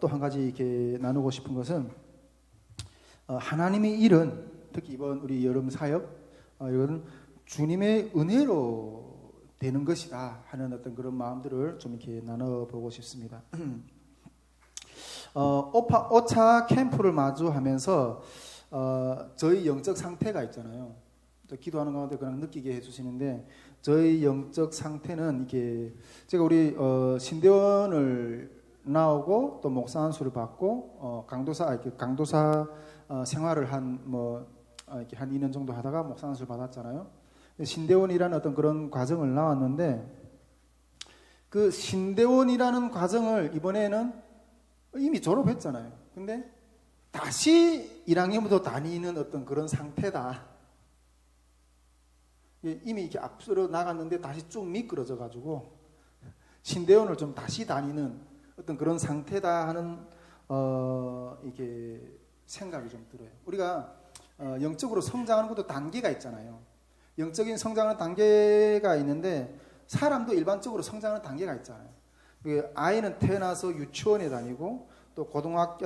또 한 가지 이렇게 나누고 싶은 것은 하나님의 일은 특히 이번 우리 여름 사역 이건 주님의 은혜로 되는 것이다 하는 어떤 그런 마음들을 좀 이렇게 나눠보고 싶습니다. 오차 캠프를 마주하면서 저희 영적 상태가 있잖아요. 또 기도하는 가운데 그냥 느끼게 해주시는데 저희 영적 상태는 이게 제가 우리 신대원을 나오고 또 목사 안수를 받고 강도사 생활을 이렇게 한 2년 정도 하다가 목사 안수를 받았잖아요. 신대원이라는 어떤 그런 과정을 나왔는데 그 신대원이라는 과정을 이번에는 이미 졸업했잖아요. 근데 다시 1학년부터 다니는 어떤 그런 상태다. 이미 이렇게 앞으로 나갔는데 다시 쭉 미끄러져 가지고 신대원을 좀 다시 다니는 어떤 그런 상태다 하는 이게 생각이 좀 들어요. 우리가 영적으로 성장하는 것도 단계가 있잖아요. 영적인 성장하는 단계가 있는데 사람도 일반적으로 성장하는 단계가 있잖아요. 아이는 태어나서 유치원에 다니고 또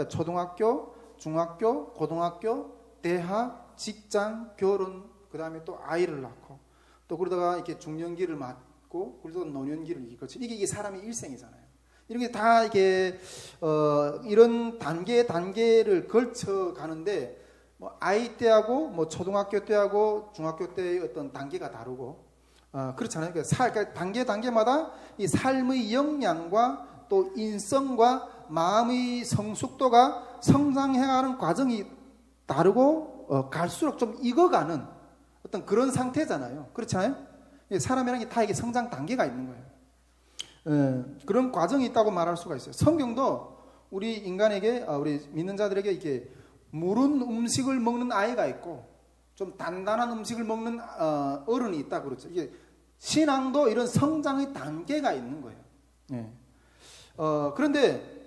초등학교, 중학교, 고등학교, 대학, 직장, 결혼, 그 다음에 또 아이를 낳고 또 그러다가 이렇게 중년기를 맞고 그러다가 노년기를 거치고 이게 사람의 일생이잖아요. 이런 게 다 이게 이런 단계를 걸쳐 가는데 뭐 아이 때하고 뭐 초등학교 때하고 중학교 때의 어떤 단계가 다르고 그렇잖아요. 그러니까 단계마다 이 삶의 역량과 또 인성과 마음의 성숙도가 성장해가는 과정이 다르고 갈수록 좀 익어가는 어떤 그런 상태잖아요. 그렇잖아요. 사람이라는 게 다 이게 성장 단계가 있는 거예요. 그런 과정이 있다고 말할 수가 있어요. 성경도 우리 인간에게 우리 믿는 자들에게 이렇게 무른 음식을 먹는 아이가 있고 좀 단단한 음식을 먹는 어른이 있다 그렇죠. 이게 신앙도 이런 성장의 단계가 있는 거예요. 그런데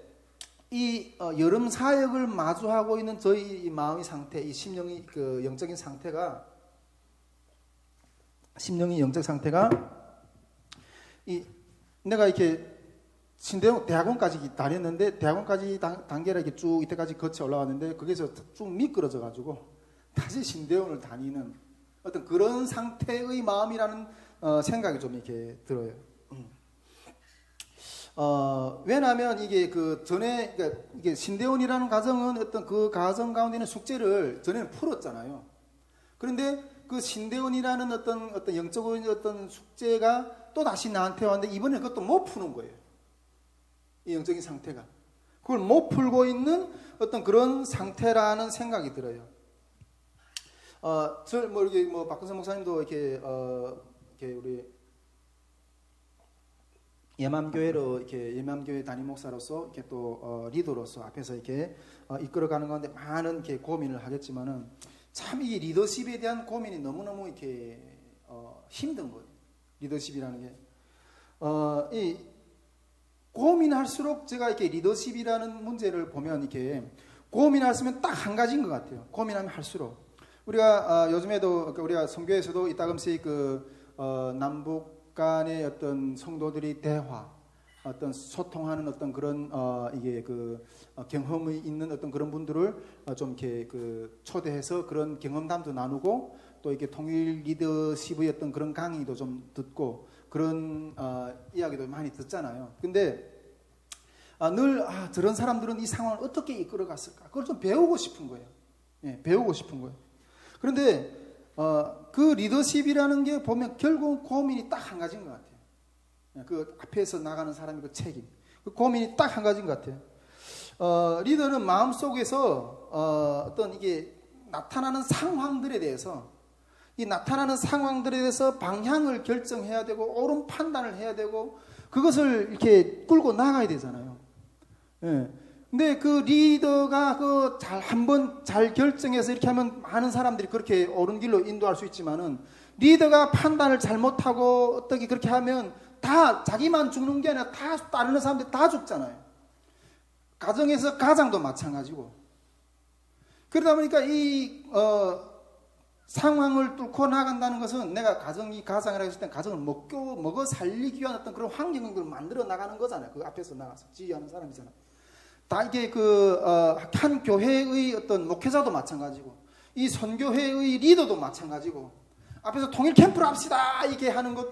이 여름 사역을 마주하고 있는 저희 마음의 상태, 이 심령의 그 영적인 상태가 내가 이렇게 신대원 대학원까지 다녔는데 대학원까지 단계를 이렇게 쭉 이때까지 거쳐 올라왔는데 거기서 쭉 미끄러져 가지고 다시 신대원을 다니는 어떤 그런 상태의 마음이라는 생각이 좀 이렇게 들어요. 왜냐하면 이게 그 전에 그러니까 이게 신대원이라는 과정은 어떤 그 과정 가운데 있는 숙제를 전에는 풀었잖아요. 그런데 그 신대원이라는 어떤 영적인 어떤 숙제가 또 다시 나한테 왔는데 이번에 그것도 못 푸는 거예요. 이 영적인 상태가 그걸 못 풀고 있는 어떤 그런 상태라는 생각이 들어요. 이렇게 박근선 목사님도 이렇게 우리 예맘교회 담임 목사로서 이렇게 또 리더로서 앞에서 이렇게 이끌어가는 가운데 많은 이렇게 고민을 하겠지만은 참 이 리더십에 대한 고민이 너무너무 이렇게 힘든 거예요. 리더십이라는 게 이 고민할수록 제가 이렇게 리더십이라는 문제를 보면 이렇게 고민할수록 딱 한 가지인 것 같아요. 고민하면 할수록 우리가 요즘에도 우리가 선교에서도 이따금씩 남북 간의 어떤 성도들이 대화, 어떤 소통하는 어떤 그런 이게 경험이 있는 어떤 그런 분들을 좀 이렇게 초대해서 그런 경험담도 나누고 또 이렇게 통일 리더십의 어떤 그런 강의도 좀 듣고 그런 이야기도 많이 듣잖아요. 근데 늘 저런 사람들은 이 상황을 어떻게 이끌어갔을까? 그걸 좀 배우고 싶은 거예요. 배우고 싶은 거예요. 그런데 그 리더십이라는 게 보면 결국은 고민이 딱 한 가지인 것 같아요. 그 앞에서 나가는 사람의 그 책임, 그 고민이 딱 한 가지인 것 같아요. 리더는 마음속에서 어떤 이게 나타나는 상황들에 대해서 이 나타나는 상황들에 대해서 방향을 결정해야 되고 옳은 판단을 해야 되고 그것을 이렇게 끌고 나가야 되잖아요. 근데 그 리더가 한번 잘 결정해서 이렇게 하면 많은 사람들이 그렇게 옳은 길로 인도할 수 있지만은 리더가 판단을 잘못하고 어떻게 그렇게 하면 다 자기만 죽는 게 아니라 다 다른 사람들이 다 죽잖아요. 가정에서 가장도 마찬가지고. 그러다 보니까 이 상황을 뚫고 나간다는 것은 내가 가장이라고 했을 때 가정을 먹어 살리기 위한 어떤 그런 환경을 만들어 나가는 거잖아요. 그 앞에서 나가서 지휘하는 사람이잖아요. 다 이게 한 교회의 어떤 목회자도 마찬가지고, 이 선교회의 리더도 마찬가지고, 앞에서 통일 캠프를 합시다 이렇게 하는 것,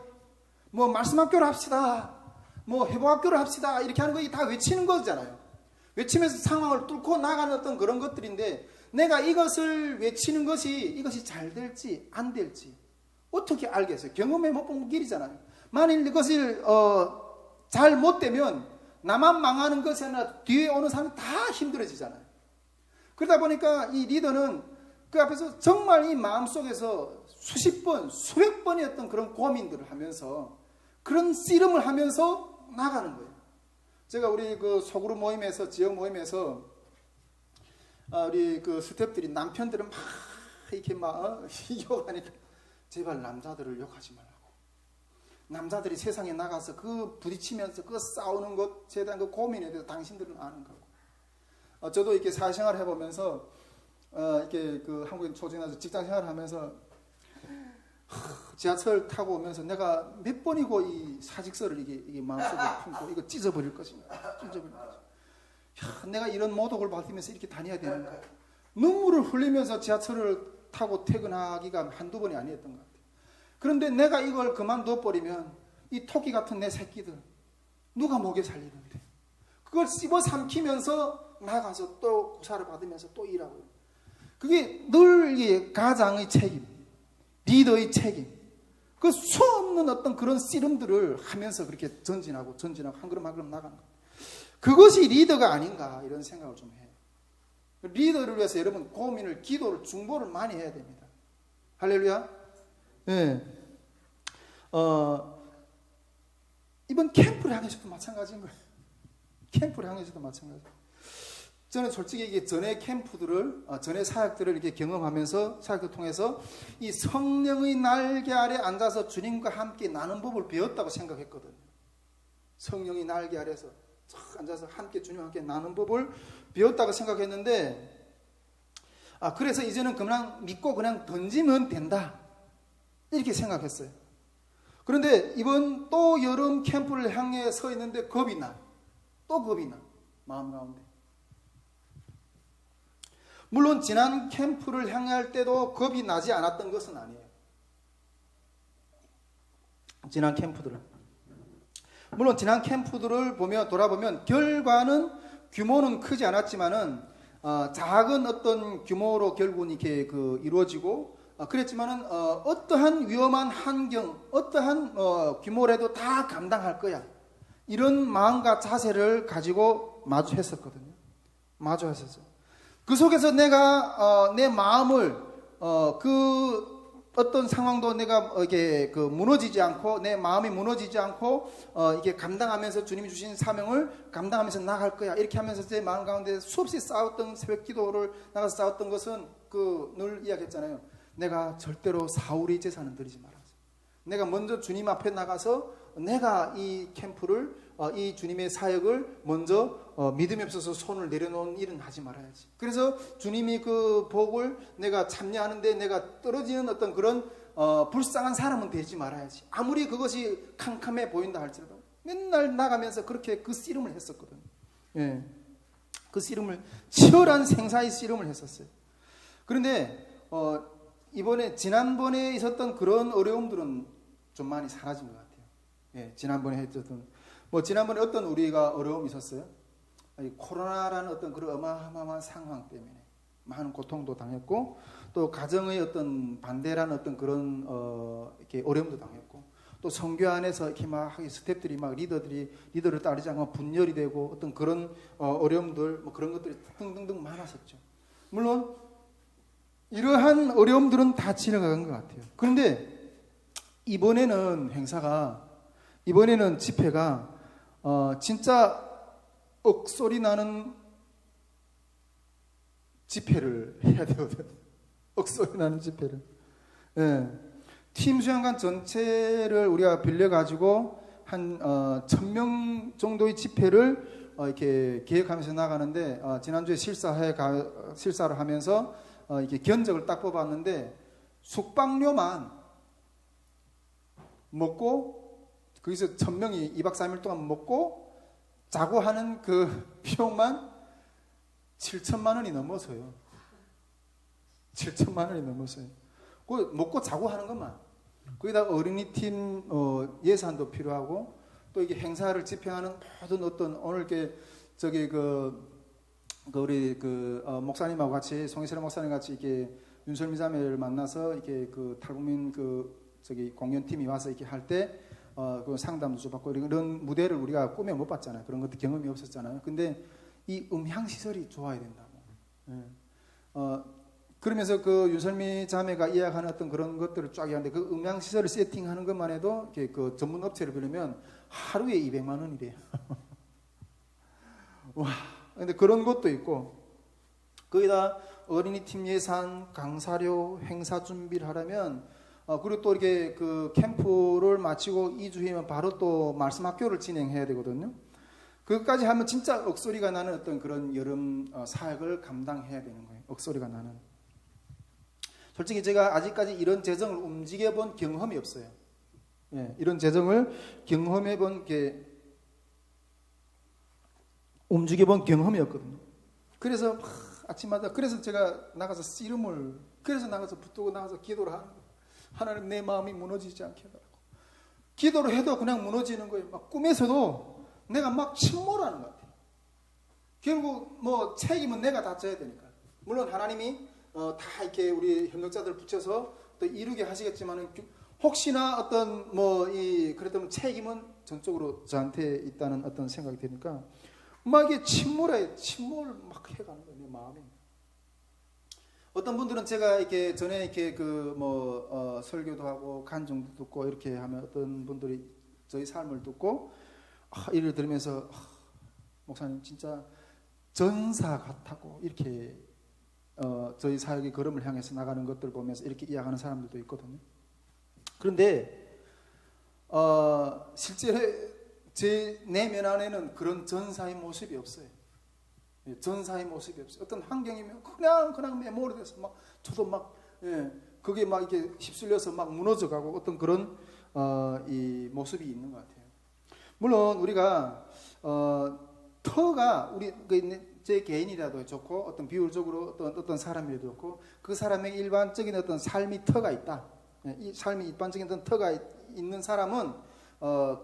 뭐 말씀학교를 합시다, 뭐 회복학교를 합시다 이렇게 하는 거 다 외치는 거잖아요. 외치면서 상황을 뚫고 나가는 어떤 그런 것들인데, 내가 이것을 외치는 이것이 잘 될지 안 될지 어떻게 알겠어요? 경험해 못 본 길이잖아요. 만일 이것을 잘 못 되면 나만 망하는 것이 아니라 뒤에 오는 사람이 다 힘들어지잖아요. 그러다 보니까 이 리더는 그 앞에서 정말 이 마음속에서 수십 번, 수백 번의 어떤 그런 고민들을 하면서, 그런 씨름을 하면서 나가는 거예요. 제가 우리 그 소그룹 모임에서, 지역 모임에서 우리 그 스태프들이 남편들은 막 이렇게 막 욕하니까, 제발 남자들을 욕하지 말라고. 남자들이 세상에 나가서 그 부딪히면서 그 싸우는 것에 대한 그 고민에 대해서 당신들은 아는 거고. 저도 이렇게 사회생활 해보면서 이렇게 그 한국에 초진해서 직장 생활을 하면서 지하철 타고 오면서 내가 몇 번이고 이 사직서를 이게 마음속에 품고 이거 찢어버릴 것인가, 찢어버릴 것인가. 내가 이런 모독을 받으면서 이렇게 다녀야 되는가. 눈물을 흘리면서 지하철을 타고 퇴근하기가 한두 번이 아니었던 것 같아요. 그런데 내가 이걸 그만둬 버리면 이 토끼 같은 내 새끼들 누가 먹여 살리는데, 그걸 씹어 삼키면서 나가서 또 고사를 받으면서 또 일하고. 그게 늘 이 가장의 책임, 리더의 책임, 그 수없는 어떤 그런 씨름들을 하면서 그렇게 전진하고 한 걸음 한 걸음 나가는 거예요. 그것이 리더가 아닌가, 이런 생각을 좀 해요. 리더를 위해서 여러분 고민을, 기도를, 중보를 많이 해야 됩니다. 할렐루야. 네. 이번 캠프를 향해서도 마찬가지인 거예요. 캠프를 향해서도 마찬가지. 저는 솔직히 이게 전에 캠프들을, 전에 사역들을 이렇게 경험하면서, 사역을 통해서 이 성령의 날개 아래 앉아서 주님과 함께 나눈 법을 배웠다고 생각했거든요. 성령의 날개 아래서 앉아서 함께 주님과 함께 나눈 법을 배웠다고 생각했는데, 그래서 이제는 그냥 믿고 그냥 던지면 된다, 이렇게 생각했어요. 그런데 이번 또 여름 캠프를 향해 서 있는데 겁이 나. 또 겁이 나. 마음 가운데. 물론 지난 캠프를 향할 때도 겁이 나지 않았던 것은 아니에요. 지난 캠프들은. 물론 지난 캠프들을 돌아보면 결과는, 규모는 크지 않았지만은 작은 어떤 규모로 결국은 이렇게 이루어지고, 그랬지만은 어떠한 위험한 환경, 어떠한 규모라도 다 감당할 거야, 이런 마음과 자세를 가지고 마주했었거든요. 마주했었어요. 그 속에서 내가 내 마음을 그 어떤 상황도 내가 이게 무너지지 않고, 내 마음이 무너지지 않고 이게 감당하면서 주님이 주신 사명을 감당하면서 나갈 거야, 이렇게 하면서 제 마음 가운데 수없이 싸웠던, 새벽 기도를 나가서 싸웠던 것은 늘 이야기했잖아요. 내가 절대로 사울의 제사는 드리지 말아서, 내가 먼저 주님 앞에 나가서 내가 이 캠프를, 이 주님의 사역을 먼저 믿음이 없어서 손을 내려놓은 일은 하지 말아야지. 그래서 주님이 그 복을 내가 참여하는데 내가 떨어지는 어떤 그런 불쌍한 사람은 되지 말아야지. 아무리 그것이 캄캄해 보인다 할지라도 맨날 나가면서 그렇게 그 씨름을 했었거든요. 예. 그 씨름을, 치열한 생사의 씨름을 했었어요. 그런데 지난번에 있었던 그런 어려움들은 좀 많이 사라진 것 같아요. 예, 지난번에 했던, 지난번에 어떤 우리가 어려움이 있었어요? 코로나라는 어떤 그런 어마어마한 상황 때문에 많은 고통도 당했고, 또 가정의 어떤 반대라는 어떤 그런 이렇게 어려움도 당했고, 또 선교 안에서 이렇게 막 스태프들이 막 리더를 따르지 않고 분열이 되고, 어떤 그런 어려움들, 그런 것들이 등등등 많았었죠. 물론 이러한 어려움들은 다 지나간 것 같아요. 그런데 이번에는 집회가 진짜 억소리 나는 집회를 해야 되거든. 억소리 나는 집회를. 예. 팀 수양관 전체를 우리가 빌려가지고 한 1000명 정도의 집회를 이렇게 계획하면서 나가는데, 지난주에 실사를 하면서 이렇게 견적을 딱 뽑았는데, 숙박료만 먹고, 거기서 1000명이 2박 3일 동안 먹고 자고 하는 그 비용만 7천만 원이 넘어서요. 7천만 원이 넘어서요. 그 먹고 자고 하는 것만. 거기다 어린이팀 예산도 필요하고 또 이게 행사를 집행하는 모든 어떤 오늘 이렇게 저기 우리 목사님하고 같이 송혜철 목사님 같이 이렇게 윤설미 자매를 만나서 이렇게 그 탈북민 저기 공연팀이 와서 이렇게 할 때 그 상담도 좀 받고 이런 무대를 우리가 꿈에 못 봤잖아요. 그런 것도 경험이 없었잖아요. 근데 이 음향 시설이 좋아야 된다고. 예. 그러면서 그 윤설미 자매가 이야기하는 어떤 그런 것들을 쫙 이야기하는데 그 음향 시설을 세팅하는 것만 해도 이렇게 그 전문 업체를 빌리면 하루에 200만 원이래요. 와. 근데 그런 것도 있고 거기다 어린이팀 예산, 강사료, 행사 준비를 하려면 그리고 또 이렇게 그 캠프를 마치고 2주 후에는 바로 또 말씀 학교를 진행해야 되거든요. 그것까지 하면 진짜 억소리가 나는 어떤 그런 여름 사역을 감당해야 되는 거예요. 억소리가 나는. 솔직히 제가 아직까지 이런 재정을 움직여 본 경험이 없어요. 예, 이런 재정을 경험해 본 게 움직여 본 경험이 없거든요. 그래서 아침마다 그래서 제가 나가서 씨름을 그래서 나가서 붙들고 나가서 기도를 하는 거예요. 하나님 내 마음이 무너지지 않게 해달라고. 기도를 해도 그냥 무너지는 거예요. 막 꿈에서도 내가 막 침몰하는 것 같아요. 결국 뭐 책임은 내가 다 져야 되니까. 물론 하나님이 다 이렇게 우리 협력자들 붙여서 또 이루게 하시겠지만 혹시나 어떤 그랬다면 책임은 전적으로 저한테 있다는 어떤 생각이 드니까 막 이게 침몰 막 해가는 거예요. 내 마음이. 어떤 분들은 제가 이렇게 전에 이렇게 설교도 하고 간증도 듣고 이렇게 하면 어떤 분들이 저희 삶을 듣고 이를 들으면서 목사님 진짜 전사 같다고 이렇게 저희 사역의 걸음을 향해서 나가는 것들을 보면서 이렇게 이야기하는 사람들도 있거든요. 그런데 실제로 제 내면 안에는 그런 전사의 모습이 없어요. 전사의 모습이 없어요. 어떤 환경이면 그냥 메모리돼서 막 저도 막 그게 막 이렇게 휩쓸려서 막 무너져가고 어떤 그런 이 모습이 있는 것 같아요. 물론 우리가 터가 우리 제 개인이라도 좋고 어떤 비율적으로 어떤 사람이라도 좋고 그 사람의 일반적인 어떤 삶이 터가 있다. 이 삶이 일반적인 어떤 터가 있는 사람은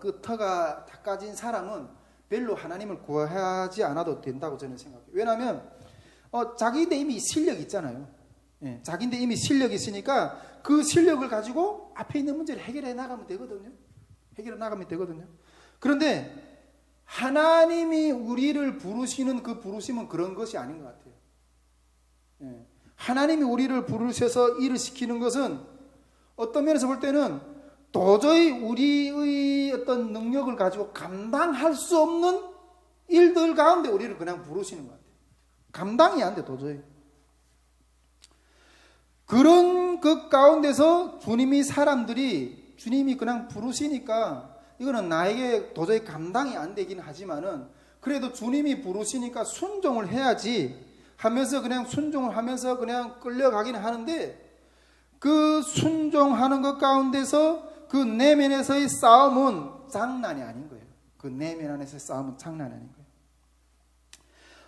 그 터가 닦아진 사람은 별로 하나님을 구하지 않아도 된다고 저는 생각해요. 왜냐하면 자기인데 이미 실력이 있잖아요. 자기인데 이미 실력이 있으니까 그 실력을 가지고 앞에 있는 문제를 해결해 나가면 되거든요. 그런데 하나님이 우리를 부르시는 그 부르심은 그런 것이 아닌 것 같아요. 하나님이 우리를 부르셔서 일을 시키는 것은 어떤 면에서 볼 때는 도저히 우리의 어떤 능력을 가지고 감당할 수 없는 일들 가운데 우리를 그냥 부르시는 것 같아요. 감당이 안 돼, 도저히. 그런 것 가운데서 주님이 그냥 부르시니까 이거는 나에게 도저히 감당이 안 되긴 하지만은 그래도 주님이 부르시니까 순종을 해야지 하면서 그냥 순종을 하면서 그냥 끌려가긴 하는데 그 순종하는 것 가운데서 그 내면에서의 싸움은 장난이 아닌 거예요. 그 내면 안에서의 싸움은 장난이 아닌 거예요.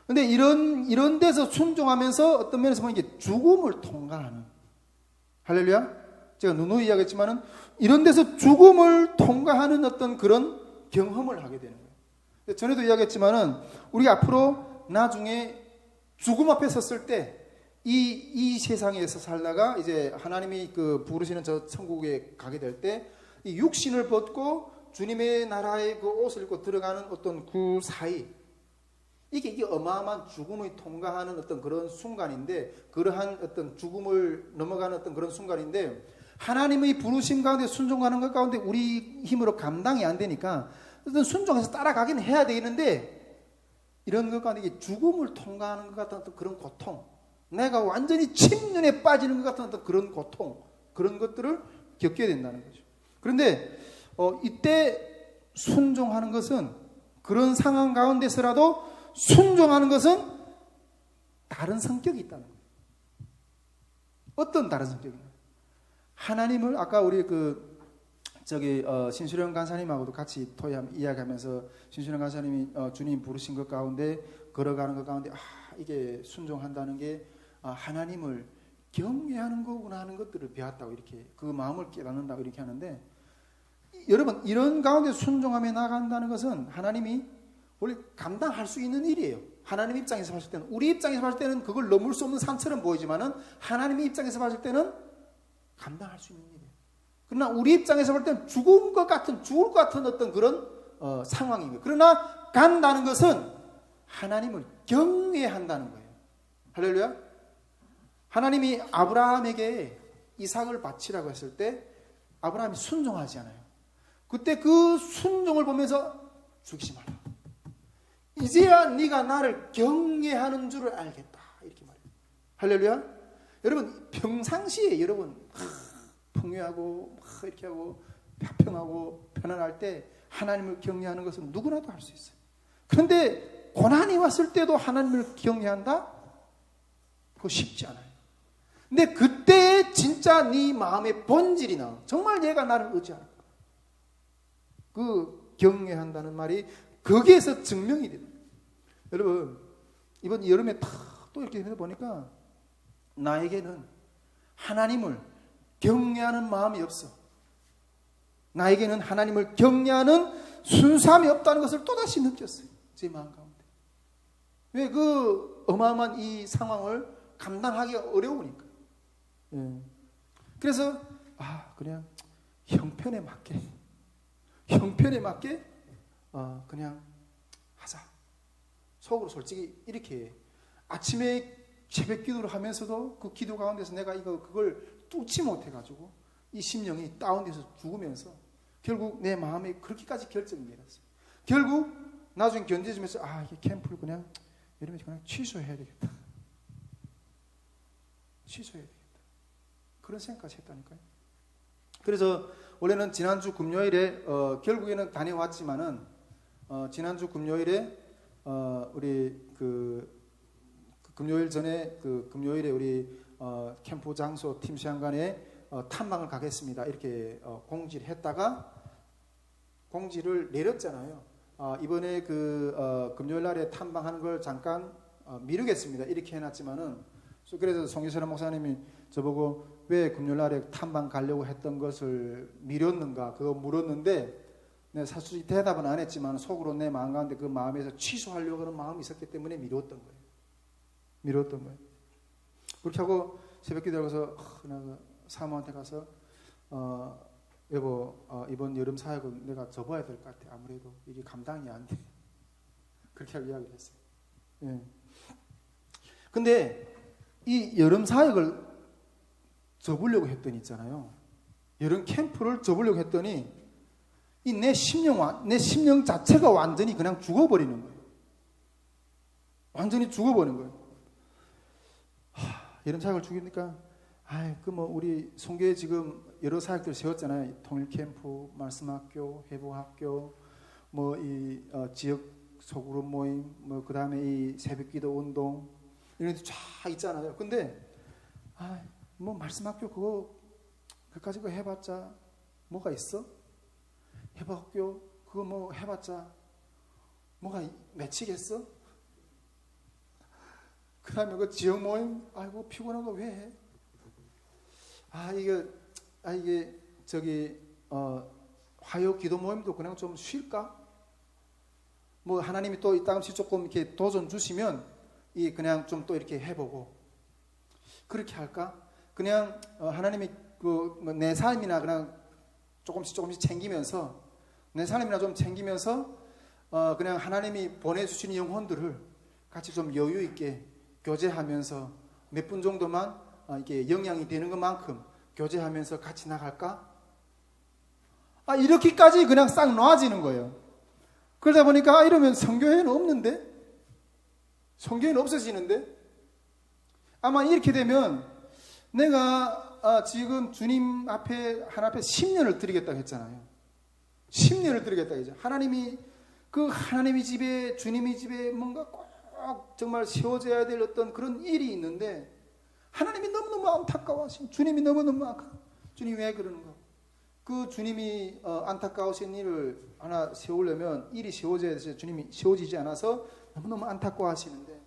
근데 이런 데서 순종하면서 어떤 면에서 보면 이게 죽음을 통과하는. 할렐루야? 제가 누누이 이야기했지만은 이런 데서 죽음을 통과하는 어떤 그런 경험을 하게 되는 거예요. 전에도 이야기했지만은 우리 앞으로 나중에 죽음 앞에 섰을 때 이 세상에서 살다가 이제 하나님이 그 부르시는 저 천국에 가게 될 때 이 육신을 벗고 주님의 나라의 그 옷을 입고 들어가는 어떤 그 사이 이게 어마어마한 죽음을 통과하는 어떤 그런 순간인데 그러한 어떤 죽음을 넘어가는 어떤 그런 순간인데 하나님의 부르심 가운데 순종하는 것 가운데 우리 힘으로 감당이 안 되니까 어떤 순종해서 따라가긴 해야 되는데 이런 것 가운데 이게 죽음을 통과하는 것 같은 어떤 그런 고통 내가 완전히 침륜에 빠지는 것 같은 어떤 그런 고통 그런 것들을 겪게 된다는 거죠. 그런데 이때 순종하는 것은 그런 상황 가운데서라도 순종하는 것은 다른 성격이 있다는 거예요. 어떤 다른 성격이냐? 하나님을 아까 우리 신수령 간사님하고도 같이 이야기하면서 신수령 간사님이 주님 부르신 것 가운데 걸어가는 것 가운데 이게 순종한다는 게 하나님을 경외하는 거구나 하는 것들을 배웠다고 이렇게 그 마음을 깨닫는다고 이렇게 하는데 여러분 이런 가운데 순종하며 나간다는 것은 하나님이 원래 감당할 수 있는 일이에요. 하나님 입장에서 봤을 때는 우리 입장에서 봤을 때는 그걸 넘을 수 없는 산처럼 보이지만은 하나님의 입장에서 봤을 때는 감당할 수 있는 일이에요. 그러나 우리 입장에서 볼 때는 죽을 것 같은 어떤 그런 상황입니다. 그러나 간다는 것은 하나님을 경외한다는 거예요. 할렐루야. 하나님이 아브라함에게 이삭을 바치라고 했을 때 아브라함이 순종하지 않아요. 그때 그 순종을 보면서 죽이지 마라. 이제야 네가 나를 경외하는 줄을 알겠다. 이렇게 말해요. 할렐루야. 여러분 평상시에 여러분 풍요하고 이렇게 하고 평하고 편안할 때 하나님을 경외하는 것은 누구나도 할 수 있어요. 그런데 고난이 왔을 때도 하나님을 경외한다? 그거 쉽지 않아요. 근데 그때 진짜 네 마음의 본질이 나와. 정말 얘가 나를 의지할까? 그 경외한다는 말이 거기에서 증명이 돼요. 여러분 이번 여름에 또 이렇게 보니까 나에게는 하나님을 경외하는 마음이 없어. 나에게는 하나님을 경외하는 순수함이 없다는 것을 또다시 느꼈어요. 제 마음 가운데. 왜 그 어마어마한 이 상황을 감당하기가 어려우니까. 그래서 그냥 형편에 맞게 그냥 하자. 속으로 솔직히 이렇게 아침에 새벽 기도를 하면서도 그 기도 가운데서 내가 그걸 뚫지 못해가지고 이 심령이 다운돼서 죽으면서 결국 내 마음에 그렇게까지 결정이 내렸어요. 결국 나중에 견뎌지면서 이게 캠프를 그냥 이러면 그냥 취소해야 되겠다. 그런 생각까지 했다니까요. 그래서 원래는 지난주 금요일에 결국에는 다녀왔지만은 지난주 금요일에 우리 금요일 전에 금요일에 우리 캠프 장소 팀 시간간에 탐방을 가겠습니다. 이렇게 공지를 했다가 공지를 내렸잖아요. 이번에 금요일 날에 탐방하는 걸 잠깐 미루겠습니다. 이렇게 해놨지만은 그래서 송기철 목사님이 저보고 왜 금요일 날에 탐방 가려고 했던 것을 미뤘는가 그거 물었는데 내가 사실 대답은 안 했지만 속으로 내 마음 가운데 그 마음에서 취소하려고 하는 마음이 있었기 때문에 미뤘던 거예요. 그렇게 하고 새벽 기도하고서 사모한테 가서 여보 이번 여름 사역은 내가 접어야 될 것 같아. 아무래도 이게 감당이 안 돼. 그렇게 하고 이야기를 했어요. 근데 이 여름 사역을 접으려고 했더니 있잖아요. 여름 캠프를 접으려고 했더니 이 내 심령 자체가 완전히 그냥 죽어버리는 거예요. 완전히 죽어버리는 거예요. 여름 사역을 죽이니까 우리 송교회 지금 여러 사역들 세웠잖아요. 통일 캠프, 말씀학교, 회복학교, 지역 소그룹 모임, 그다음에 이 새벽기도 운동 이런 게 쫙 있잖아요. 근데 말씀학교 그까지 그거 해봤자 뭐가 있어? 회복학교 그거 해봤자 뭐가 맺히겠어? 그다음에 그 지역 모임 피곤한 거 왜 해? 이게 화요 기도 모임도 그냥 좀 쉴까? 하나님이 또 이따금씩 조금 이렇게 도전 주시면 그냥 좀 또 이렇게 해보고 그렇게 할까? 그냥 하나님이 내 삶이나 그냥 조금씩 챙기면서 내 삶이나 좀 챙기면서 그냥 하나님이 보내주신 영혼들을 같이 좀 여유 있게 교제하면서 몇 분 정도만 이게 영향이 되는 것만큼 교제하면서 같이 나갈까? 이렇게까지 그냥 싹 놓아지는 거예요. 그러다 보니까 이러면 성교회는 없는데? 성교회는 없어지는데? 아마 이렇게 되면 내가 지금 주님 앞에 하나님 앞에 10년을 드리겠다고 했잖아요. 10년을 드리겠다고 했죠. 하나님이 하나님의 집에 주님의 집에 뭔가 꼭 정말 세워져야 될 어떤 그런 일이 있는데 하나님이 너무너무 안타까워하신 주님이 너무너무 주님이 왜 그러는가? 그 주님이 안타까우신 일을 하나 세우려면 일이 세워져야 돼서 주님이 세워지지 않아서 너무너무 안타까워하시는데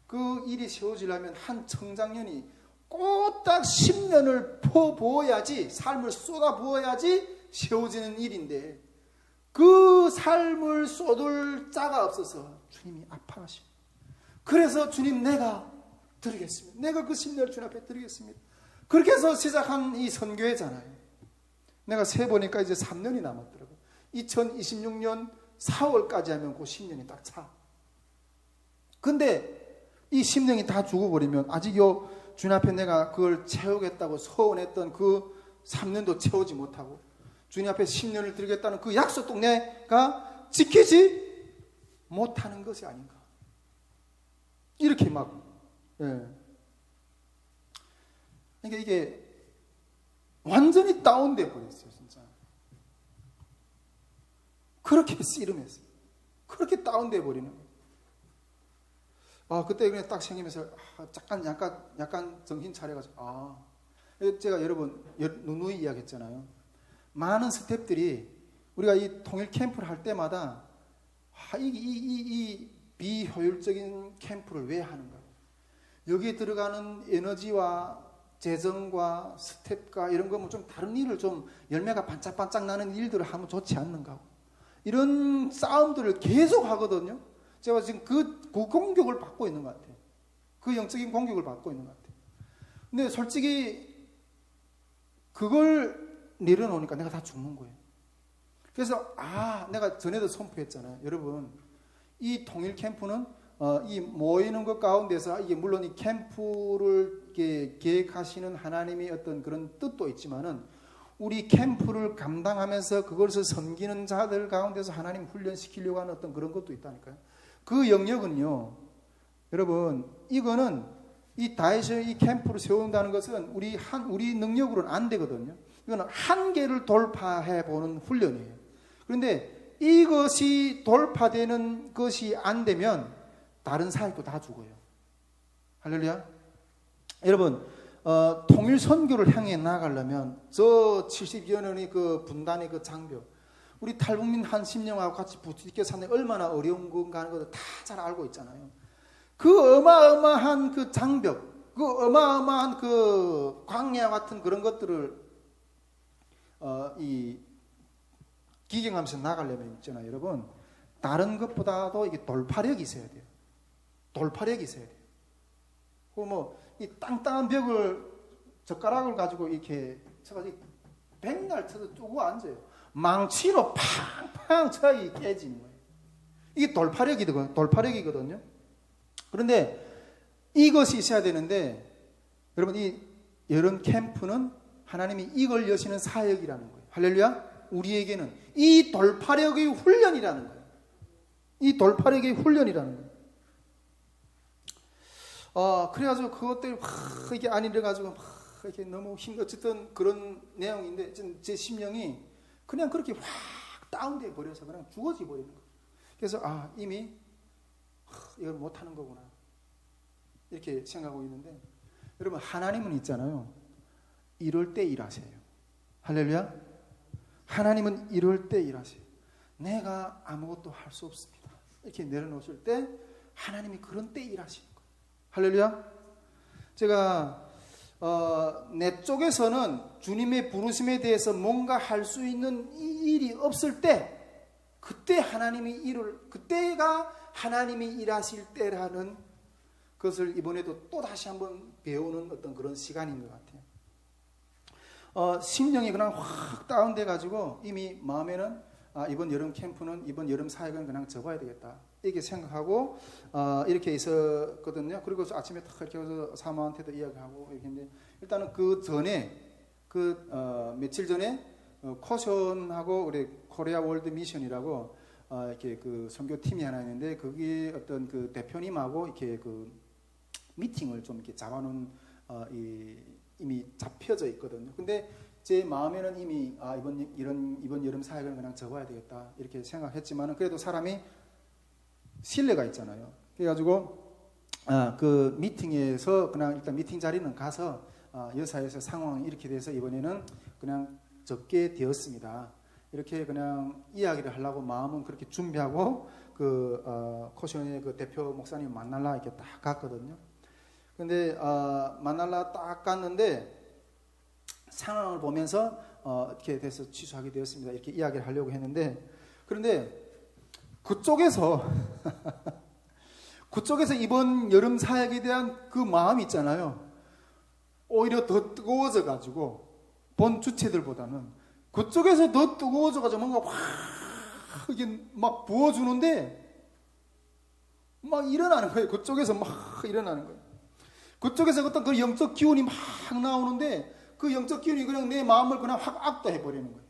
그 일이 세워지려면 한 청장년이 꼬딱 10년을 퍼부어야지, 삶을 쏟아부어야지 세워지는 일인데 그 삶을 쏟을 자가 없어서 주님이 아파하십니다. 그래서 주님, 내가 드리겠습니다. 내가 그 10년을 주님 앞에 드리겠습니다. 그렇게 해서 시작한 이 선교회잖아요. 내가 세보니까 이제 3년이 남았더라고요. 2026년 4월까지 하면 그 10년이 딱 차. 근데 이 10년이 다 죽어버리면 아직 요 주님 앞에 내가 그걸 채우겠다고 서원했던 그 3년도 채우지 못하고 주님 앞에 10년을 드리겠다는 그 약속도 내가 지키지 못하는 것이 아닌가. 이렇게 막, 예. 그러니까 이게 완전히 다운돼 버렸어요, 진짜. 그렇게 씨름했어요. 그렇게 다운돼 버리는 거예요. 그때 그냥 딱 생기면서 약간 정신 차려가지고 제가 여러분 누누이 이야기했잖아요. 많은 스태프들이 우리가 이 통일 캠프를 할 때마다 이 비효율적인 캠프를 왜 하는가? 여기에 들어가는 에너지와 재정과 스텝과 이런 거 뭐 좀 다른 일을 좀 열매가 반짝반짝 나는 일들을 하면 좋지 않는가? 이런 싸움들을 계속 하거든요. 제가 지금 그 공격을 받고 있는 것 같아요. 그 영적인 공격을 받고 있는 것 같아요. 근데 솔직히 그걸 내려놓으니까 내가 다 죽는 거예요. 그래서 내가 전에도 선포했잖아요. 여러분, 이 통일 캠프는 이 모이는 것 가운데서 이게 물론 이 캠프를 이렇게 계획하시는 하나님의 어떤 그런 뜻도 있지만은 우리 캠프를 감당하면서 그것을 섬기는 자들 가운데서 하나님 훈련시키려고 하는 어떤 그런 것도 있다니까요. 그 영역은요, 여러분, 이거는 이 다윗의 이 캠프를 세운다는 것은 우리 능력으로는 안 되거든요. 이거는 한계를 돌파해 보는 훈련이에요. 그런데 이것이 돌파되는 것이 안 되면 다른 사역도 다 죽어요. 할렐루야. 여러분, 통일 선교를 향해 나아가려면 저 70여 년의 그 분단의 그 장벽, 우리 탈북민 한 10명하고 같이 부딪혀 사는 얼마나 어려운 건가 하는 것을 다 잘 알고 있잖아요. 그 어마어마한 그 장벽, 그 어마어마한 그 광야 같은 그런 것들을 기경하면서 나가려면 있잖아요, 여러분. 다른 것보다도 이게 돌파력이 있어야 돼요. 돌파력이 있어야 돼요. 이 땅땅한 벽을 젓가락을 가지고 이렇게 쳐가지고 백날 쳐서 쪼고 앉아요. 망치로 팡팡 쳐야 깨지는 거예요. 이게 돌파력이거든요. 그런데 이것이 있어야 되는데, 여러분, 이 여름 캠프는 하나님이 이걸 여시는 사역이라는 거예요. 할렐루야. 우리에게는 이 돌파력의 훈련이라는 거예요. 이 돌파력의 훈련이라는 거예요. 그래가지고 그것들 이게 안 이래가지고 이렇게 너무 어쨌든 그런 내용인데 제 심령이 그냥 그렇게 확 다운돼 버려서 그냥 죽어져 버리는 거예요. 그래서 이미 이걸 못하는 거구나 이렇게 생각하고 있는데, 여러분, 하나님은 있잖아요. 이럴 때 일하세요. 할렐루야. 하나님은 이럴 때 일하세요. 내가 아무것도 할 수 없습니다. 이렇게 내려놓으실 때 하나님이 그런 때 일하시는 거예요. 할렐루야. 제가 내 쪽에서는 주님의 부르심에 대해서 뭔가 할 수 있는 일이 없을 때, 그때가 하나님이 일하실 때라는 것을 이번에도 또 다시 한번 배우는 어떤 그런 시간인 것 같아요. 심령이 그냥 확 다운돼 가지고 이미 마음에는 이번 여름 캠프는, 이번 여름 사역은 그냥 접어야 되겠다 이렇게 생각하고 이렇게 있었거든요. 그리고 아침에 탁 이렇게 해서 사모한테도 이야기하고 이렇게 했는데, 일단은 그 전에 며칠 전에 코션하고 우리 코리아 월드 미션이라고 이렇게 그 선교팀이 하나 있는데, 거기 어떤 그 대표님하고 이렇게 그 미팅을 좀 이렇게 잡아놓은 이미 잡혀져 있거든요. 근데 제 마음에는 이미 이번 여름 사역은 그냥 접어야 되겠다 이렇게 생각했지만은, 그래도 사람이 신뢰가 있잖아요. 그래가지고 그 미팅에서 그냥 일단 미팅 자리는 가서 여사에서 상황이 이렇게 돼서 이번에는 그냥 접게 되었습니다. 이렇게 그냥 이야기를 하려고 마음은 그렇게 준비하고 코시온의 그 대표 목사님 만날라 이렇게 딱 갔거든요. 근데 만날라 딱 갔는데 상황을 보면서 이렇게 돼서 취소하게 되었습니다. 이렇게 이야기를 하려고 했는데, 그런데 그쪽에서 이번 여름 사역에 대한 그 마음이 있잖아요. 오히려 더 뜨거워져 가지고 본 주체들보다는 그쪽에서 더 뜨거워져 가지고 뭔가 확 이게 막 부어주는데 막 일어나는 거예요. 그쪽에서 막 일어나는 거예요. 그쪽에서 어떤 그 영적 기운이 막 나오는데 그 영적 기운이 그냥 내 마음을 그냥 확 압도해 버리는 거예요.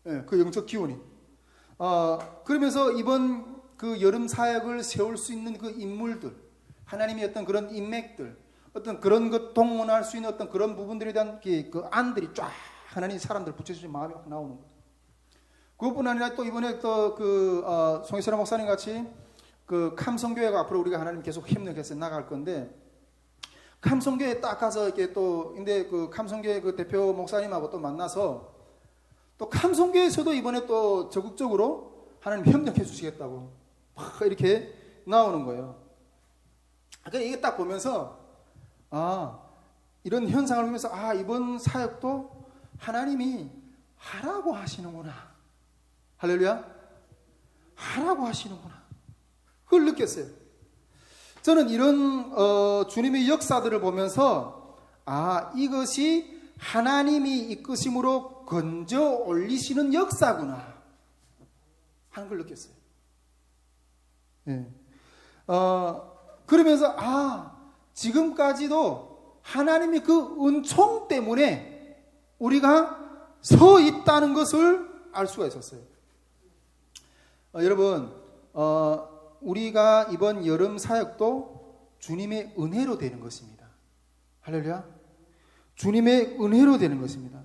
예, 그 영적 기운이. 그러면서 이번 그 여름 사역을 세울 수 있는 그 인물들, 하나님의 어떤 그런 인맥들, 어떤 그런 것 동원할 수 있는 어떤 그런 부분들에 대한 그 안들이 쫙 하나님 사람들 붙여주신 마음이 확 나오는 거예요. 그것뿐 아니라 또 이번에 또 송혜선아 목사님 같이 그 감성교회가 앞으로 우리가 하나님 계속 협력해서 나갈 건데, 감성교회 딱 가서 이렇게 또, 근데 그 감성교회 그 대표 목사님하고 또 만나서 또 감성교회에서도 이번에 또 적극적으로 하나님 협력해 주시겠다고 막 이렇게 나오는 거예요. 그러니까 이게 딱 보면서 이런 현상을 보면서 이번 사역도 하나님이 하라고 하시는구나. 할렐루야. 하라고 하시는구나. 그걸 느꼈어요. 저는 이런 주님의 역사들을 보면서 이것이 하나님이 이끄심으로 건져 올리시는 역사구나 하는 걸 느꼈어요. 네. 그러면서 지금까지도 하나님의 그 은총 때문에 우리가 서 있다는 것을 알 수가 있었어요. 여러분, 우리가 이번 여름 사역도 주님의 은혜로 되는 것입니다. 할렐루야. 주님의 은혜로 되는 것입니다.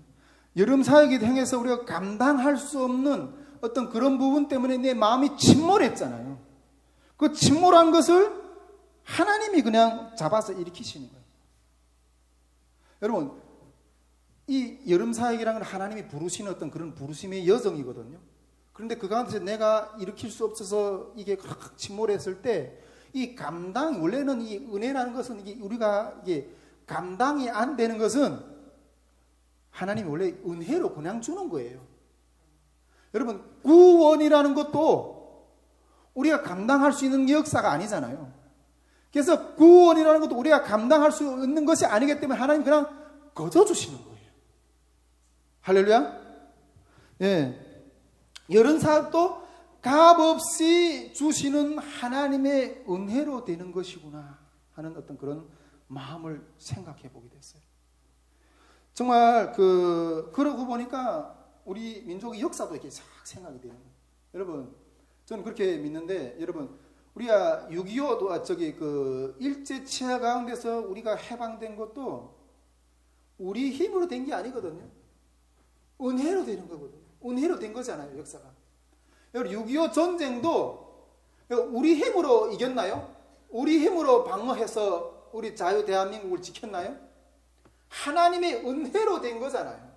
여름 사역에 향해서 우리가 감당할 수 없는 어떤 그런 부분 때문에 내 마음이 침몰했잖아요. 그 침몰한 것을 하나님이 그냥 잡아서 일으키시는 거예요. 여러분, 이 여름 사역이라는 건 하나님이 부르시는 어떤 그런 부르심의 여정이거든요. 그런데 그 가운데서 내가 일으킬 수 없어서 이게 확 침몰했을 때 이 감당, 원래는 이 은혜라는 것은 우리가 감당이 안 되는 것은 하나님이 원래 은혜로 그냥 주는 거예요. 여러분, 구원이라는 것도 우리가 감당할 수 있는 역사가 아니잖아요. 그래서 구원이라는 것도 우리가 감당할 수 있는 것이 아니기 때문에 하나님 그냥 거둬주시는 거예요. 할렐루야. 예. 여름 사역도 값없이 주시는 하나님의 은혜로 되는 것이구나 하는 어떤 그런 마음을 생각해 보게 됐어요. 정말 그러고 보니까 우리 민족의 역사도 이렇게 싹 생각이 되는 거예요. 여러분, 저는 그렇게 믿는데, 여러분, 우리가 6.25도 일제 치하 가운데서 우리가 해방된 것도 우리 힘으로 된 게 아니거든요. 은혜로 되는 거거든요. 은혜로 된 거잖아요, 역사가. 6.25 전쟁도 우리 힘으로 이겼나요? 우리 힘으로 방어해서 우리 자유 대한민국을 지켰나요? 하나님의 은혜로 된 거잖아요.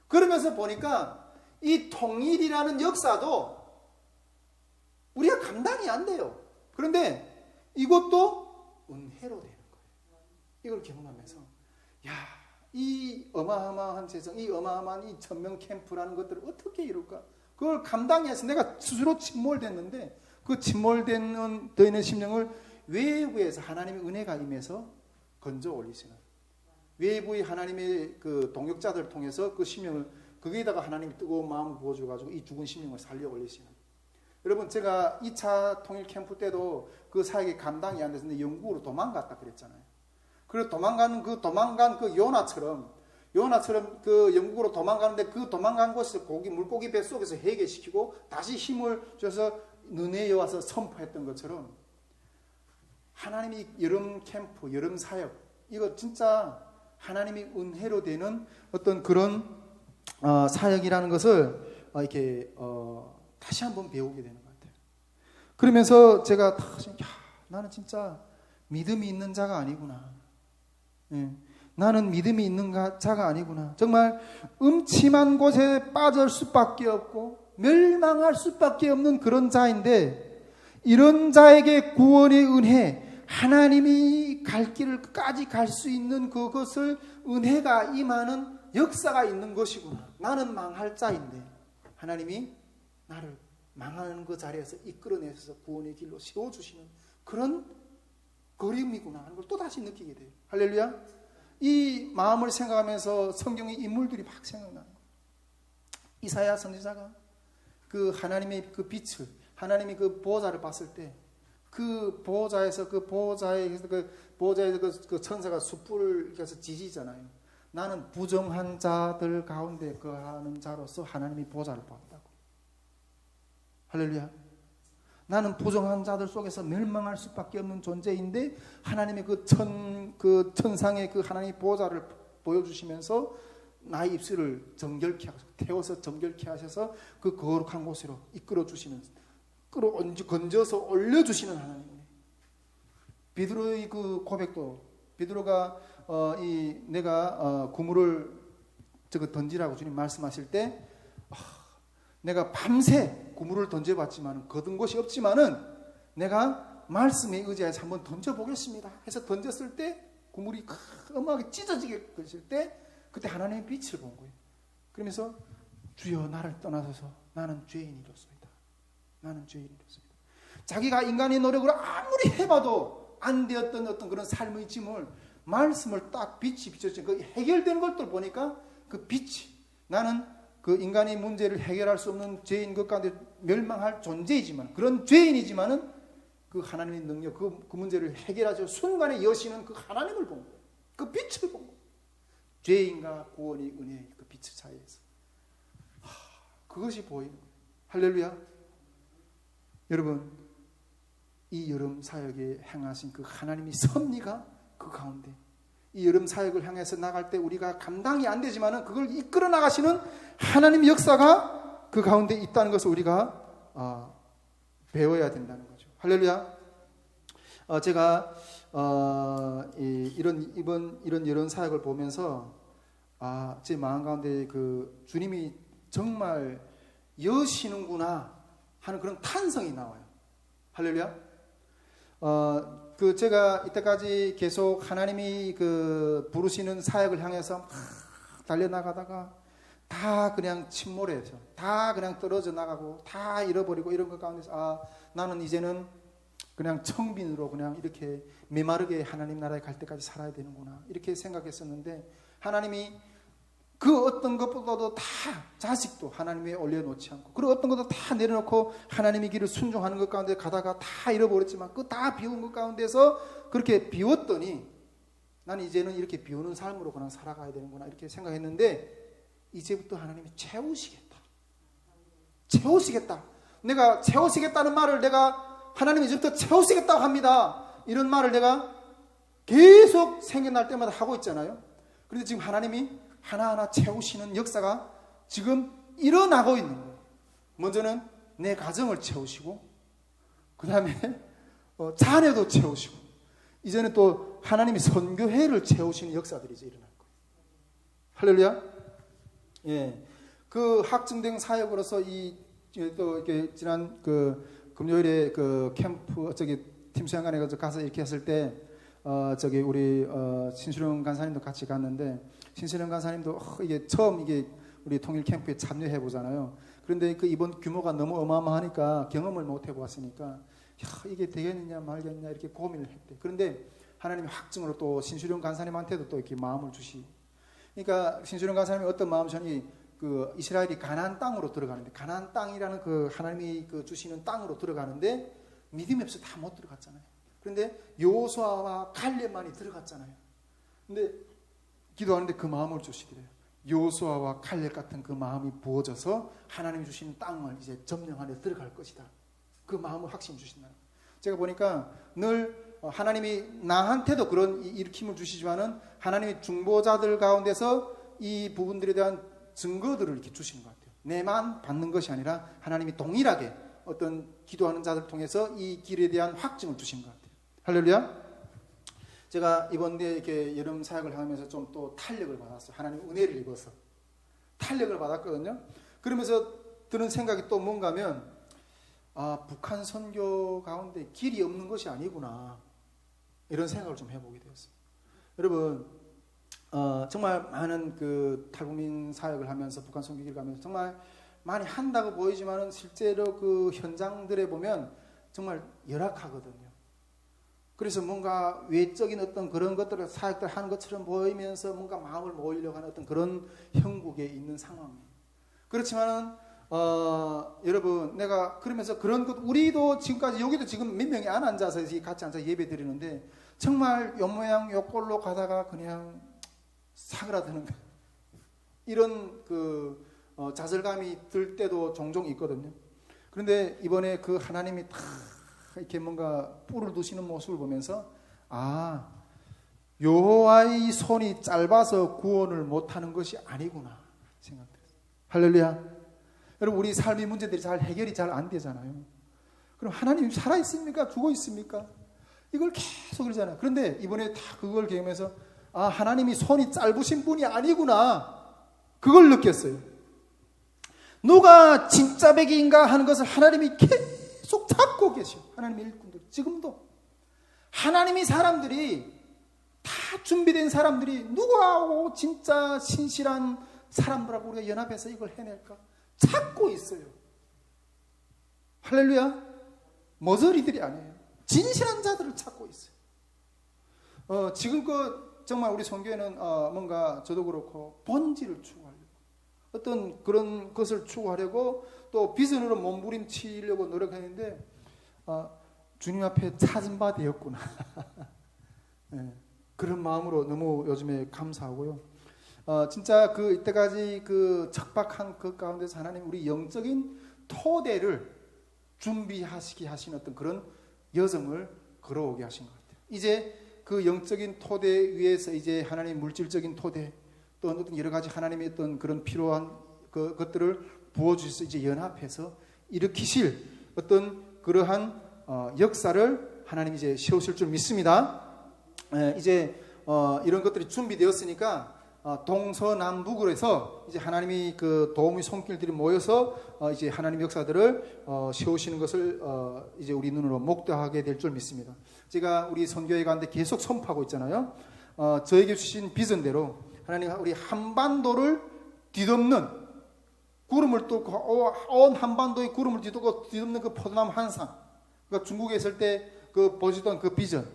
그러면서 보니까 이 통일이라는 역사도 우리가 감당이 안 돼요. 그런데 이것도 은혜로 되는 거예요. 이걸 경험하면서 이 어마어마한 재정, 이 어마어마한 이 천명 캠프라는 것들을 어떻게 이룰까? 그걸 감당해서 내가 스스로 침몰됐는데 그 침몰되는 심령을 외부에서 하나님의 은혜가 임해서 건져 올리시는, 외부의 하나님의 그 동역자들을 통해서 그 심령을, 거기에다가 하나님이 뜨거운 마음을 부어줘가지고 이 죽은 심령을 살려 올리시는. 여러분, 제가 2차 통일 캠프 때도 그 사역이 감당이 안 됐는데 영국으로 도망갔다 그랬잖아요. 그리고 도망간 그 요나처럼 그 영국으로 도망가는데 그 도망간 곳에서 물고기 뱃속에서 해결시키고 다시 힘을 줘서 너네에 와서 선포했던 것처럼 하나님이 여름 캠프, 여름 사역, 이거 진짜 하나님이 은혜로 되는 어떤 그런 사역이라는 것을 이렇게 다시 한번 배우게 되는 것 같아요. 그러면서 제가 나는 진짜 믿음이 있는 자가 아니구나. 예. 나는 믿음이 있는 자가 아니구나. 정말 음침한 곳에 빠질 수밖에 없고 멸망할 수밖에 없는 그런 자인데, 이런 자에게 구원의 은혜, 하나님이 갈 길을 끝까지 갈 수 있는 그것을 은혜가 임하는 역사가 있는 것이구나. 나는 망할 자인데 하나님이 나를 망하는 그 자리에서 이끌어내서 구원의 길로 세워주시는 그런 그림이구나 하는 걸 또다시 느끼게 돼요. 할렐루야. 이 마음을 생각하면서 성경의 인물들이 막 생각나는 거예요. 이사야 선지자가 그 하나님의 그 빛을, 하나님이 그 보호자를 봤을 때 그 보호자에서 그 천사가 숯불을 이렇게 지지잖아요. 나는 부정한 자들 가운데 거하는 자로서 하나님이 보호자를 보았다고. 할렐루야. 나는 부정한 자들 속에서 멸망할 수밖에 없는 존재인데 하나님의 그 천상의 그 하나님의 보호자를 보여주시면서 나의 입술을 정결케 하셔서, 태워서 정결케 하셔서 그 거룩한 곳으로 이끌어 주시는, 건져서 올려주시는 하나님이네. 베드로의 그 고백도, 베드로가 내가 그물을 던지라고 주님 말씀하실 때, 내가 밤새 그물을 던져봤지만 거둔 것이 없지만은 내가 말씀에 의지해서 한번 던져보겠습니다 해서 던졌을 때 그물이 엄하게 찢어지게 됐을 때 그때 하나님의 빛을 본 거예요. 그러면서 주여 나를 떠나소서 나는 죄인이로소이다. 나는 죄인이로소이다. 자기가 인간의 노력으로 아무리 해봐도 안 되었던 어떤 그런 삶의 짐을 말씀을 딱 빛이 비춰진 그 해결되는 것들 보니까 그 빛이, 나는 그 인간의 문제를 해결할 수 없는 죄인 것 가운데 멸망할 존재이지만, 그런 죄인이지만은 그 하나님의 능력, 그 문제를 해결하죠. 순간에 여시는 그 하나님을 본 거예요. 그 빛을 본 거예요. 죄인과 구원의 은혜의 그 빛 사이에서 그것이 보이는 거예요. 할렐루야. 여러분, 이 여름 사역에 행하신 그 하나님의 섭리가 그 가운데, 이 여름 사역을 향해서 나갈 때 우리가 감당이 안 되지만은 그걸 이끌어 나가시는 하나님의 역사가 그 가운데 있다는 것을 우리가 배워야 된다는 거죠. 할렐루야. 제가 이런 여름 사역을 보면서 제 마음 가운데 그 주님이 정말 여시는구나 하는 그런 탄성이 나와요. 할렐루야. 제가 이때까지 계속 하나님이 그 부르시는 사역을 향해서 막 달려나가다가 다 그냥 침몰해서, 다 그냥 떨어져 나가고, 다 잃어버리고 이런 것 가운데서 나는 이제는 그냥 청빈으로 그냥 이렇게 메마르게 하나님 나라에 갈 때까지 살아야 되는구나 이렇게 생각했었는데, 하나님이 그 어떤 것보다도 다 자식도 하나님 위에 올려놓지 않고, 그리고 어떤 것도 다 내려놓고 하나님의 길을 순종하는 것 가운데 가다가 다 잃어버렸지만 그 다 비운 것 가운데서 그렇게 비웠더니 나는 이제는 이렇게 비우는 삶으로 그냥 살아가야 되는구나 이렇게 생각했는데, 이제부터 하나님이 채우시겠다. 내가 채우시겠다는 말을 내가 하나님이 이제부터 채우시겠다고 합니다. 이런 말을 내가 계속 생겨날 때마다 하고 있잖아요. 그런데 지금 하나님이 하나하나 채우시는 역사가 지금 일어나고 있는 거예요. 먼저는 내 가정을 채우시고, 그 다음에 자녀도 채우시고, 이제는 또 하나님이 선교회를 채우시는 역사들이 이제 일어날 거예요. 할렐루야. 예, 그 확증된 사역으로서 또 이렇게 지난 그 금요일에 그 캠프 팀 수양관에 가서 이렇게 했을 때 우리 신수령 간사님도 같이 갔는데, 신수령 간사님도 이게 처음 우리 통일 캠프에 참여해 보잖아요. 그런데 그 이번 규모가 너무 어마어마하니까 경험을 못 해보았으니까 이게 되겠느냐 말겠느냐 이렇게 고민을 했대. 그런데 하나님이 확증으로 또 신수령 간사님한테도 또 이렇게 마음을 그러니까 신수령 간사님이 어떤 마음이셨니? 그 이스라엘이 가나안 땅으로 들어가는데, 가나안 땅이라는 그 하나님이 그 주시는 땅으로 들어가는데 믿음이 없어 다 못 들어갔잖아요. 그런데 여호수아와 갈렙만이 들어갔잖아요. 근데 기도하는데 그 마음을 주시더래요. 여호수아와 갈렙 같은 그 마음이 부어져서 하나님이 주시는 땅을 이제 점령 안에 들어갈 것이다. 그 마음을 확신 주신다는 거예요. 제가 보니까 늘 하나님이 나한테도 그런 일으킴을 주시지만은 하나님이 중보자들 가운데서 이 부분들에 대한 증거들을 이렇게 주시는 것 같아요. 내만 받는 것이 아니라 하나님이 동일하게 어떤 기도하는 자들 통해서 이 길에 대한 확증을 주시는 것 같아요. 할렐루야. 제가 이번에 이렇게 여름 사역을 하면서 좀 또 탄력을 받았어요. 하나님 은혜를 입어서 탄력을 받았거든요. 그러면서 드는 생각이 또 뭔가면 북한 선교 가운데 길이 없는 것이 아니구나, 이런 생각을 좀 해보게 되었어요. 여러분, 정말 많은 그 탈북민 사역을 하면서 북한 선교기를 가면서 정말 많이 한다고 보이지만은 실제로 그 현장들에 보면 정말 열악하거든요. 그래서 뭔가 외적인 어떤 그런 것들을 사역들 하는 것처럼 보이면서 뭔가 마음을 모으려고 하는 어떤 그런 형국에 있는 상황이에요. 그렇지만은 여러분, 내가 그러면서 그런 것, 우리도 지금까지 여기도 지금 몇 명이 안 앉아서 같이 앉아 예배 드리는데 정말 요 모양 요 꼴로 가다가 그냥 사그라드는 거예요. 이런 그 좌절감이 들 때도 종종 있거든요. 그런데 이번에 그 하나님이 다 이렇게 뭔가 뿔을 두시는 모습을 보면서 여호와의 손이 짧아서 구원을 못하는 것이 아니구나 생각했어요. 할렐루야. 여러분, 우리 삶의 문제들이 잘 해결이 잘 안 되잖아요. 그럼 하나님 살아있습니까? 죽어있습니까? 이걸 계속 그러잖아요. 그런데 이번에 다 그걸 경험해서 하나님이 손이 짧으신 분이 아니구나, 그걸 느꼈어요. 누가 진짜 백인가 하는 것을 하나님이 계속 찾고 계셔. 하나님의 일꾼들 지금도 하나님이 사람들이 다 준비된 사람들이 누구하고 진짜 신실한 사람들하고 우리가 연합해서 이걸 해낼까 찾고 있어요. 할렐루야. 머저리들이 아니에요. 진실한 자들을 찾고 있어요. 지금껏 정말 우리 선교회는 뭔가 저도 그렇고 본질을 추구하려고, 어떤 그런 것을 추구하려고 또 비전으로 몸부림치려고 노력했는데 주님 앞에 찾은 바 되었구나. 네, 그런 마음으로 너무 요즘에 감사하고요. 진짜 그 이때까지 그 척박한 그 가운데서 하나님 우리 영적인 토대를 준비하시게 하신 어떤 그런 여정을 걸어오게 하신 것 같아요. 이제 그 영적인 토대 위에서 이제 하나님 물질적인 토대, 또 어떤 여러 가지 하나님의 어떤 그런 필요한 것들을 부어주셔서 이제 연합해서 일으키실 어떤 그러한 역사를 하나님 이제 세우실 줄 믿습니다. 이제 이런 것들이 준비되었으니까 동서남북으로 해서 이제 하나님이 그 도움의 손길들이 모여서 이제 하나님 역사들을 세우시는 것을 이제 우리 눈으로 목도하게 될 줄 믿습니다. 제가 우리 선교회 가운데 계속 선포하고 있잖아요. 저에게 주신 비전대로 하나님 우리 한반도를 뒤덮는, 구름을 뚫고 온 한반도의 구름을 뒤덮는 그 포도나무 한 상, 그러니까 중국에 있을 때 그 보시던 그 비전,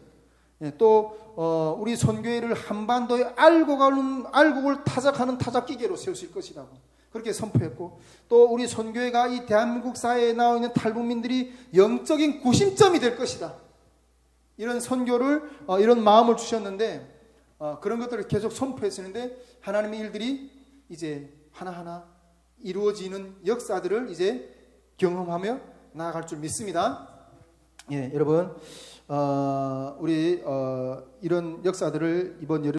또 우리 선교회를 한반도에 알곡을 타작하는 타작기계로 세우실 것이라고 그렇게 선포했고, 또 우리 선교회가 이 대한민국 사회에 나와 있는 탈북민들이 영적인 구심점이 될 것이다, 이런 선교를 이런 마음을 주셨는데 그런 것들을 계속 선포했었는데 하나님의 일들이 이제 하나하나 이루어지는 역사들을 이제 경험하며 나아갈 줄 믿습니다. 예, 여러분, 우리 이런 역사들을 이번 여름